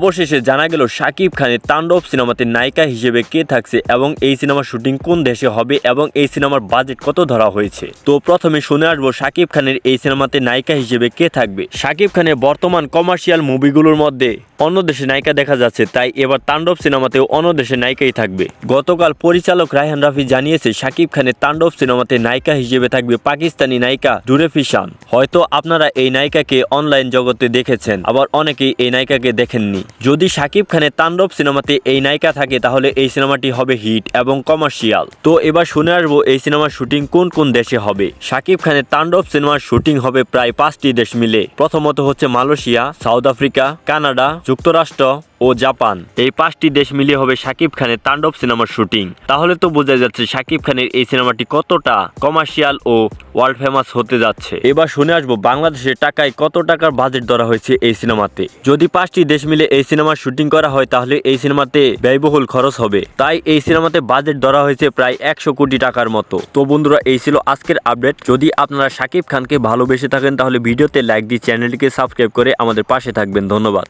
অবশেষে জানা গেল শাকিব খানের তাণ্ডব সিনেমাতে নায়িকা হিসেবে কে থাকছে এবং এই সিনেমার শুটিং কোন দেশে হবে এবং এই সিনেমার বাজেট কত ধরা হয়েছে। তো প্রথমে শুনে আসবো শাকিব খানের এই সিনেমাতে নায়িকা হিসেবে কে থাকবে। শাকিব খানের বর্তমান কমার্শিয়াল মুভিগুলোর মধ্যে অন্য দেশে নায়িকা দেখা যাচ্ছে, তাই এবার তাণ্ডব সিনেমাতেও অন্য দেশে নায়িকাই থাকবে। গতকাল পরিচালক রায়হান রাফি জানিয়েছে শাকিব খানের তাণ্ডব সিনেমাতে নায়িকা হিসেবে থাকবে পাকিস্তানি নায়িকা জুরে ফিশান। হয়তো আপনারা এই নায়িকাকে অনলাইন জগতে দেখেছেন, আবার অনেকেই এই নায়িকাকে দেখেননি। যদি শাকিব খানের তাণ্ডব সিনেমাতে এই নায়িকা থাকে তাহলে এই সিনেমাটি হবে হিট এবং কমার্শিয়াল। তো এবার শুনে আসবো এই সিনেমার শুটিং কোন কোন দেশে হবে। শাকিব খানের তাণ্ডব সিনেমার শুটিং হবে প্রায় 5টি দেশ মিলে। প্রথমত হচ্ছে মালয়েশিয়া, সাউথ আফ্রিকা, কানাডা, যুক্তরাষ্ট্র ও জাপান। এই 5টি দেশ মিলিয়ে হবে শাকিব খানের তাণ্ডব সিনেমার শুটিং। তাহলে তো বোঝা যাচ্ছে শাকিব খানের এই সিনেমাটি কতটা কমার্শিয়াল ও ওয়ার্ল্ড ফেমাস হতে যাচ্ছে। এবার শুনে আসবো বাংলাদেশের টাকায় কত টাকার বাজেট ধরা হয়েছে এই সিনেমাতে। যদি 5টি দেশ মিলে এই সিনেমার শুটিং করা হয় তাহলে এই সিনেমাতে ব্যয়বহুল খরচ হবে, তাই এই সিনেমাতে বাজেট ধরা হয়েছে প্রায় 100 কোটি টাকার মতো। তো বন্ধুরা, এই ছিল আজকের আপডেট। যদি আপনারা শাকিব খানকে ভালোবেসে থাকেন তাহলে ভিডিওতে লাইক দিয়ে চ্যানেলটিকে সাবস্ক্রাইব করে আমাদের পাশে থাকবেন। ধন্যবাদ।